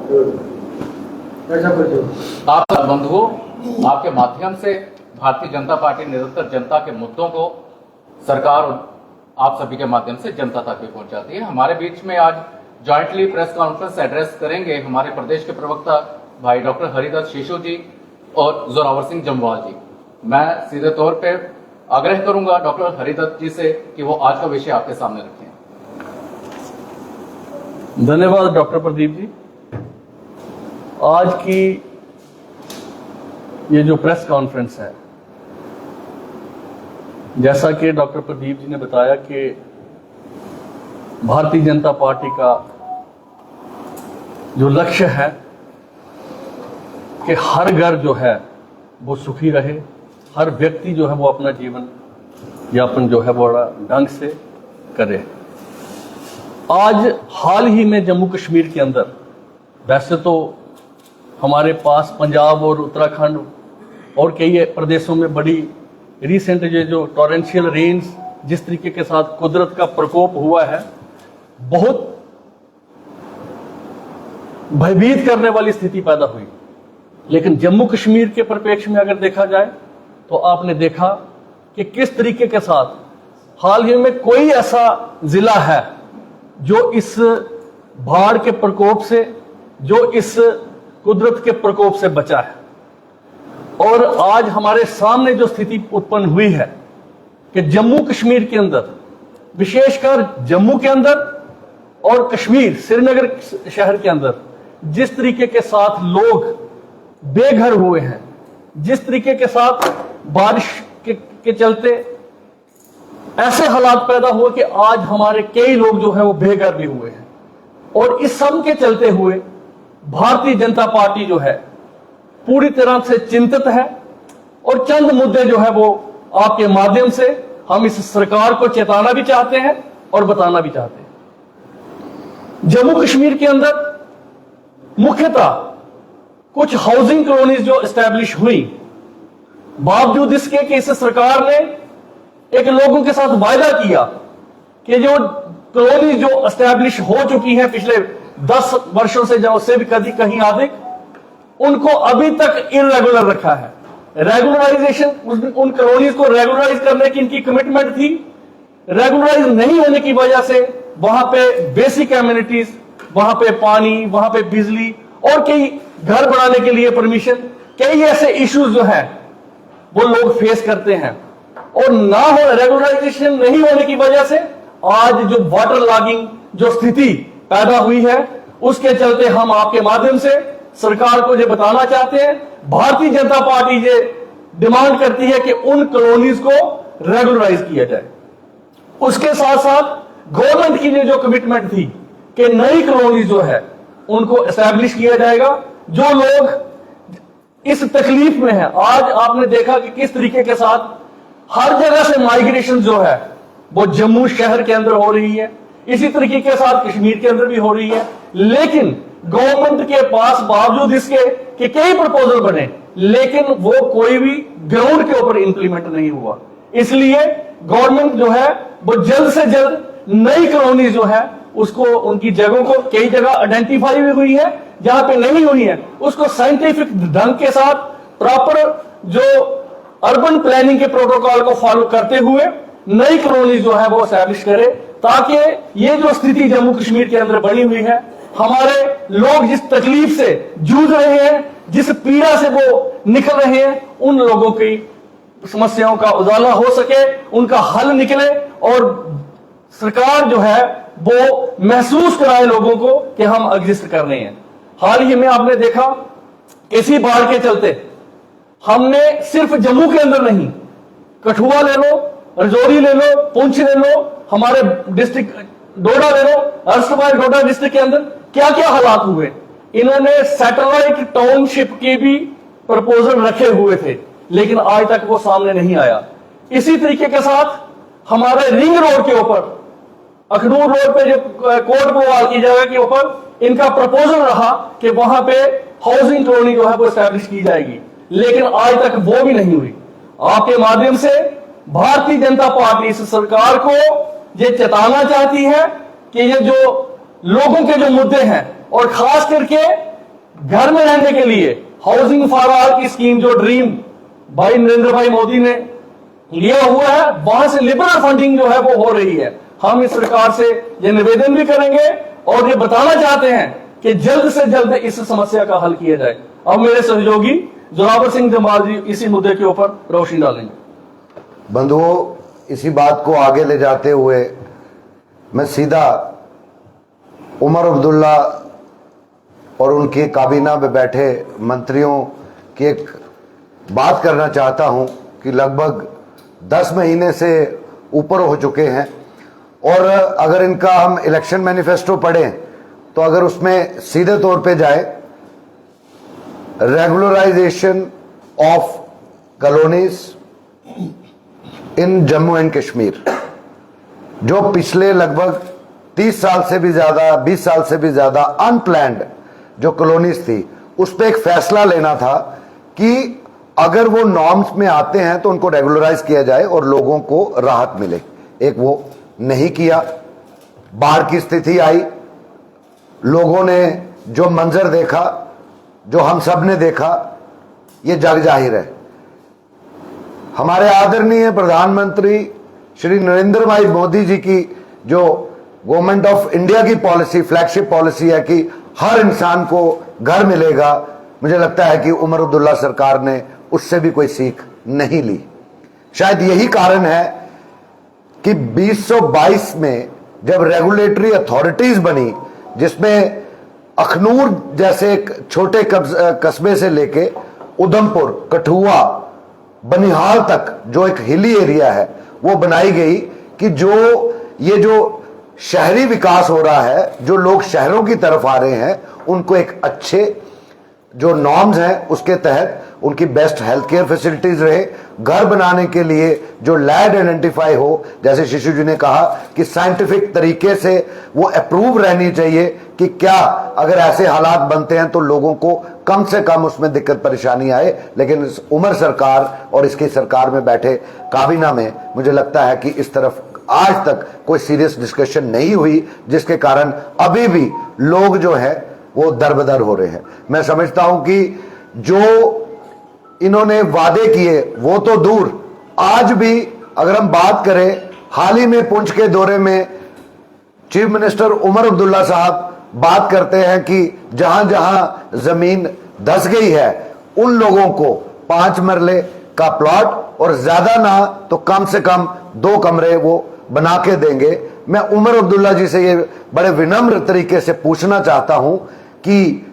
आप बंधुओं, आपके माध्यम से भारतीय जनता पार्टी निरंतर जनता के मुद्दों को सरकार और आप सभी के माध्यम से जनता तक भी पहुंचाती है। हमारे बीच में आज जॉइंटली प्रेस कॉन्फ्रेंस एड्रेस करेंगे हमारे प्रदेश के प्रवक्ता भाई डॉक्टर हरिदत्त शिशु जी और जोरावर सिंह जम्वाल जी। मैं सीधे तौर पे आग्रह करूंगा डॉक्टर हरिदत्त जी से कि वो आज का विषय आपके सामने रखें। धन्यवाद डॉक्टर प्रदीप जी। आज की ये जो प्रेस कॉन्फ्रेंस है, जैसा कि डॉक्टर प्रदीप जी ने बताया कि भारतीय जनता पार्टी का जो लक्ष्य है कि हर घर जो है वो सुखी रहे, हर व्यक्ति जो है वो अपना जीवन यापन जो है वो बड़ा ढंग से करे। आज हाल ही में जम्मू कश्मीर के अंदर, वैसे तो हमारे पास पंजाब और उत्तराखंड और कई प्रदेशों में बड़ी रिसेंट जो टॉरेंशियल रेन्स जिस तरीके के साथ कुदरत का प्रकोप हुआ है, बहुत भयभीत करने वाली स्थिति पैदा हुई। लेकिन जम्मू कश्मीर के परिप्रेक्ष्य में अगर देखा जाए तो आपने देखा कि किस तरीके के साथ हाल ही में कोई ऐसा जिला है जो इस बाढ़ के प्रकोप से, जो इस कुदरत के प्रकोप से बचा है। और आज हमारे सामने जो स्थिति उत्पन्न हुई है कि जम्मू कश्मीर के अंदर, विशेषकर जम्मू के अंदर और कश्मीर श्रीनगर शहर के अंदर जिस तरीके के साथ लोग बेघर हुए हैं, जिस तरीके के साथ बारिश के चलते ऐसे हालात पैदा हुए कि आज हमारे कई लोग जो है वो बेघर भी हुए हैं। और इस सब के चलते हुए भारतीय जनता पार्टी जो है पूरी तरह से चिंतित है और चंद मुद्दे जो है वो आपके माध्यम से हम इस सरकार को चेताना भी चाहते हैं और बताना भी चाहते हैं। जम्मू कश्मीर के अंदर मुख्यतः कुछ हाउसिंग कॉलोनीज जो एस्टैब्लिश हुई, बावजूद इसके कि इस सरकार ने एक लोगों के साथ वायदा किया कि जो कॉलोनी जो एस्टैब्लिश हो चुकी है पिछले 10 वर्षों से, जो उससे भी कहीं अधिक, उनको अभी तक इरेगुलर रखा है। रेगुलराइजेशन, उन कॉलोनीज को रेगुलराइज करने की इनकी कमिटमेंट थी। रेगुलराइज नहीं होने की वजह से वहां पे बेसिक एमिनिटीज, वहां पे पानी, वहां पे बिजली और कई घर बनाने के लिए परमिशन, कई ऐसे इश्यूज जो है वो लोग फेस करते हैं। और ना हो रेगुलराइजेशन नहीं होने की वजह से आज जो वाटर लॉगिंग जो स्थिति पैदा हुई है, उसके चलते हम आपके माध्यम से सरकार को ये बताना चाहते हैं, भारतीय जनता पार्टी ये डिमांड करती है कि उन कॉलोनीज को रेगुलराइज किया जाए। उसके साथ साथ गवर्नमेंट की जो कमिटमेंट थी कि नई कॉलोनीज जो है उनको एस्टैब्लिश किया जाएगा। जो लोग इस तकलीफ में है, आज आपने देखा कि किस तरीके के साथ हर जगह से माइग्रेशन जो है वो जम्मू शहर के अंदर हो रही है, इसी तरीके के साथ कश्मीर के अंदर भी हो रही है। लेकिन गवर्नमेंट के पास बावजूद इसके कि कई प्रपोजल बने, लेकिन वो कोई भी ग्राउंड के ऊपर इंप्लीमेंट नहीं हुआ। इसलिए गवर्नमेंट जो है वो जल्द से जल्द नई कॉलोनी जो है उसको, उनकी जगहों को कई जगह आइडेंटिफाई भी हुई है, जहां पे नहीं हुई है उसको साइंटिफिक ढंग के साथ प्रॉपर जो अर्बन प्लानिंग के प्रोटोकॉल को फॉलो करते हुए नई कॉलोनी जो है वो एस्टैब्लिश करे, ताकि ये जो स्थिति जम्मू कश्मीर के अंदर बनी हुई है, हमारे लोग जिस तकलीफ से जूझ रहे हैं, जिस पीड़ा से वो निकल रहे हैं, उन लोगों की समस्याओं का उजाला हो सके, उनका हल निकले और सरकार जो है वो महसूस कराए लोगों को कि हम एग्जिस्ट कर रहे हैं। हाल ही में आपने देखा इसी बाढ़ के चलते हमने सिर्फ जम्मू के अंदर नहीं, कठुआ ले लो, राजौरी ले लो, पुंछ ले लो, हमारे डिस्ट्रिक्ट डोडा ले लो, अर्शवाल डोडा डिस्ट्रिक्ट के अंदर क्या क्या हालात हुए। इन्होंने सैटेलाइट टाउनशिप के भी प्रपोजल रखे हुए थे, लेकिन आज तक वो सामने नहीं आया। इसी तरीके के साथ हमारे रिंग रोड के ऊपर, अखनूर रोड पे जो कोर्ट बोवाल की जगह के ऊपर इनका प्रपोजल रहा कि वहां पे हाउसिंग कॉलोनी जो है वो एस्टैब्लिश की जाएगी, लेकिन आज तक वो भी नहीं हुई। आपके माध्यम से भारतीय जनता पार्टी इस सरकार को ये चेताना चाहती है कि ये जो लोगों के जो मुद्दे हैं, और खास करके घर में रहने के लिए हाउसिंग फॉर ऑल की स्कीम जो ड्रीम भाई नरेंद्र भाई मोदी ने लिया हुआ है, वहां से लिबरल फंडिंग जो है वो हो रही है। हम इस सरकार से ये निवेदन भी करेंगे और ये बताना चाहते हैं कि जल्द से जल्द इस समस्या का हल किया जाए। अब मेरे सहयोगी जोरावर सिंह जमाल जी इसी मुद्दे के ऊपर रोशनी डालेंगे। बंधुओं, इसी बात को आगे ले जाते हुए मैं सीधा उमर अब्दुल्ला और उनके काबीना में बैठे मंत्रियों की एक बात करना चाहता हूं कि लगभग 10 महीने से ऊपर हो चुके हैं और अगर इनका हम इलेक्शन मैनिफेस्टो पढ़ें तो अगर उसमें सीधे तौर पे जाए regularisation of colonies in Jammu and Kashmir, जो पिछले लगभग 30 साल से भी ज्यादा 20 साल से भी ज्यादा अनप्लैंड जो कॉलोनीज थी, उस पर एक फैसला लेना था कि अगर वो नॉर्म्स में आते हैं तो उनको रेगुलराइज किया जाए और लोगों को राहत मिले। एक वो नहीं किया, बाढ़ की स्थिति आई, लोगों ने जो मंजर देखा, जो हम सब ने देखा, ये जग जाहिर है। हमारे आदरणीय प्रधानमंत्री श्री नरेंद्र भाई मोदी जी की जो गवर्नमेंट ऑफ इंडिया की पॉलिसी, फ्लैगशिप पॉलिसी है कि हर इंसान को घर मिलेगा, मुझे लगता है कि उमर अब्दुल्ला सरकार ने उससे भी कोई सीख नहीं ली। शायद यही कारण है कि 2022 में जब रेगुलेटरी अथॉरिटीज बनी, जिसमें अखनूर जैसे एक छोटे कस्बे से लेके उधमपुर, कठुआ, बनिहाल तक जो एक हिली एरिया है वो बनाई गई कि जो शहरी विकास हो रहा है, जो लोग शहरों की तरफ आ रहे हैं, उनको एक अच्छे जो नॉर्म्स हैं उसके तहत उनकी बेस्ट हेल्थ केयर फैसिलिटीज रहे। घर बनाने के लिए जो लैंड आइडेंटिफाई हो, जैसे शिशु जी ने कहा कि साइंटिफिक तरीके से वो अप्रूव रहनी चाहिए कि क्या अगर ऐसे हालात बनते हैं तो लोगों को कम से कम उसमें दिक्कत परेशानी आए। लेकिन इस उमर सरकार और इसकी सरकार में बैठे काबीना में मुझे लगता है कि इस तरफ आज तक कोई सीरियस डिस्कशन नहीं हुई, जिसके कारण अभी भी लोग जो है वो दरबदर हो रहे हैं। मैं समझता हूं कि जो इन्होंने वादे किए वो तो दूर, आज भी अगर हम बात करें, हाल ही में पुंछ के दौरे में चीफ मिनिस्टर उमर अब्दुल्ला साहब बात करते हैं कि जहां जहां जमीन धंस गई है उन लोगों को 5 मरले का प्लॉट और ज्यादा ना तो कम से कम 2 कमरे वो बना के देंगे। मैं उमर अब्दुल्ला जी से ये बड़े विनम्र तरीके से पूछना चाहता हूं कि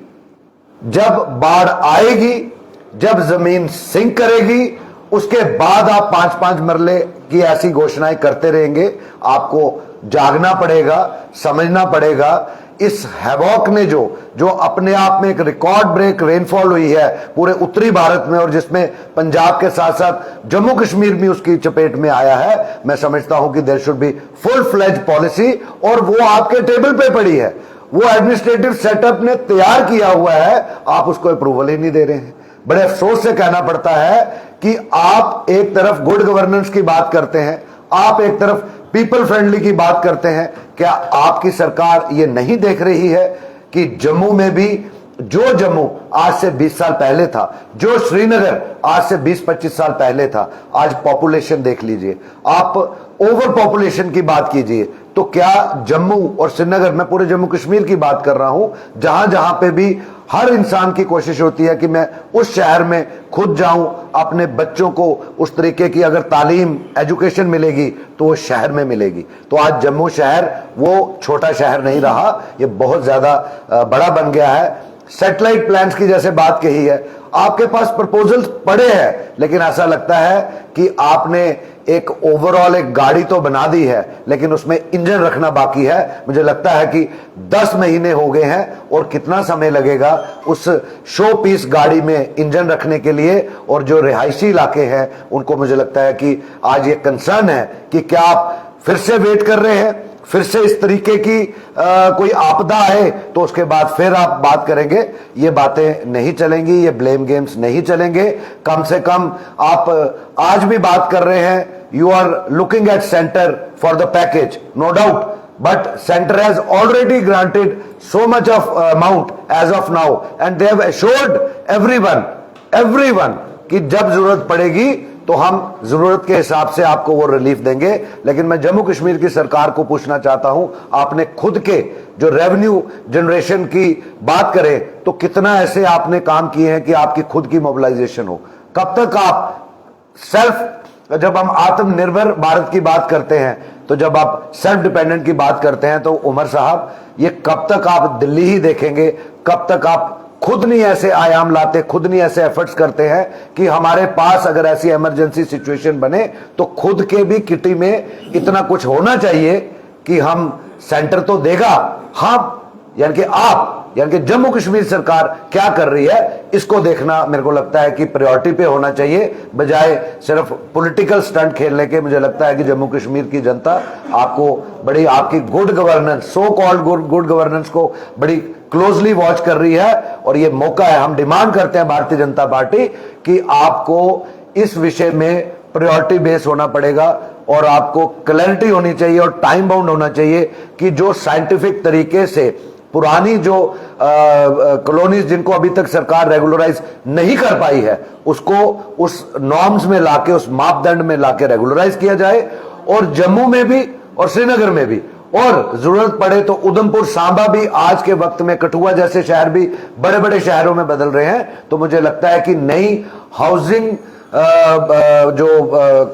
जब बाढ़ आएगी, जब जमीन सिंक करेगी, उसके बाद आप 5-5 मरले की ऐसी घोषणाएं करते रहेंगे? आपको जागना पड़ेगा, समझना पड़ेगा। इस हैवॉक ने जो अपने आप में एक रिकॉर्ड ब्रेक रेनफॉल हुई है पूरे उत्तरी भारत में, और जिसमें पंजाब के साथ साथ जम्मू कश्मीर भी उसकी चपेट में आया है, मैं समझता हूं कि there should be full fledge policy, और वो आपके टेबल पे पड़ी है, वो एडमिनिस्ट्रेटिव सेटअप ने तैयार किया हुआ है, आप उसको अप्रूवल ही नहीं दे रहे हैं। बड़े अफसोस से कहना पड़ता है कि आप एक तरफ गुड गवर्नेंस की बात करते हैं, आप एक तरफ पीपल फ्रेंडली की बात करते हैं। क्या आपकी सरकार ये नहीं देख रही है कि जम्मू में भी जो जम्मू आज से 20 साल पहले था, जो श्रीनगर आज से 20-25 साल पहले था, आज पॉपुलेशन देख लीजिए, आप ओवर पॉपुलेशन की बात कीजिए, तो क्या जम्मू और श्रीनगर, मैं पूरे जम्मू कश्मीर की बात कर रहा हूं, जहां जहां पे भी हर इंसान की कोशिश होती है कि मैं उस शहर में खुद जाऊं, अपने बच्चों को उस तरीके की अगर तालीम, एजुकेशन मिलेगी तो वो शहर में मिलेगी। तो आज जम्मू शहर वो छोटा शहर नहीं रहा, ये बहुत ज्यादा बड़ा बन गया है। सैटेलाइट प्लान्स की जैसे बात कही है, आपके पास प्रपोजल्स पड़े हैं, लेकिन ऐसा लगता है कि आपने एक ओवरऑल एक गाड़ी तो बना दी है, लेकिन उसमें इंजन रखना बाकी है। मुझे लगता है कि 10 महीने हो गए हैं और कितना समय लगेगा उस शो पीस गाड़ी में इंजन रखने के लिए। और जो रिहायशी इलाके हैं उनको मुझे लगता है कि आज ये कंसर्न है कि क्या आप फिर से वेट कर रहे हैं, फिर से इस तरीके की कोई आपदा आए तो उसके बाद फिर आप बात करेंगे। ये बातें नहीं चलेंगी, ये ब्लेम गेम्स नहीं चलेंगे। कम से कम आप आज भी बात कर रहे हैं, you are looking at centre for the package, no doubt. but center has already granted so much of amount as of now, and they have assured everyone कि जब जरूरत पड़ेगी तो हम जरूरत के हिसाब से आपको वो रिलीफ देंगे। लेकिन मैं जम्मू कश्मीर की सरकार को पूछना चाहता हूं, आपने खुद के जो रेवेन्यू जनरेशन की बात करें तो कितना ऐसे आपने काम किए हैं कि आपकी खुद की मोबिलाइजेशन हो? कब तक आप जब हम आत्मनिर्भर भारत की बात करते हैं, तो जब आप सेल्फ डिपेंडेंट की बात करते हैं, तो उमर साहब ये कब तक आप दिल्ली ही देखेंगे? कब तक आप खुद नहीं ऐसे आयाम लाते, खुद नहीं ऐसे एफर्ट्स करते हैं कि हमारे पास अगर ऐसी इमरजेंसी सिचुएशन बने तो खुद के भी किटी में इतना कुछ होना चाहिए कि हम सेंटर तो देगा, हम यानी कि आप यानी कि जम्मू कश्मीर सरकार क्या कर रही है, इसको देखना मेरे को लगता है कि प्रायोरिटी पे होना चाहिए, बजाय सिर्फ पॉलिटिकल स्टंट खेलने के। मुझे लगता है कि जम्मू कश्मीर की जनता आपको बड़ी, आपकी good governance, so called good governance को बड़ी क्लोजली वॉच कर रही है, और ये मौका है, हम डिमांड करते हैं भारतीय जनता पार्टी कि आपको इस विषय में प्रायोरिटी बेस होना पड़ेगा, और आपको क्लैरिटी होनी चाहिए और टाइम बाउंड होना चाहिए कि जो साइंटिफिक तरीके से पुरानी जो कॉलोनीज जिनको अभी तक सरकार रेगुलराइज नहीं कर पाई है, उसको उस नॉर्म्स में लाके, उस मापदंड में लाके रेगुलराइज किया जाए, और जम्मू में भी और श्रीनगर में भी, और जरूरत पड़े तो उधमपुर, सांबा भी, आज के वक्त में कठुआ जैसे शहर भी बड़े बड़े शहरों में बदल रहे हैं। तो मुझे लगता है कि नई हाउसिंग जो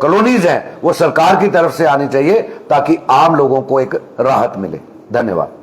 कॉलोनीज हैं वो सरकार की तरफ से आनी चाहिए, ताकि आम लोगों को एक राहत मिले। धन्यवाद।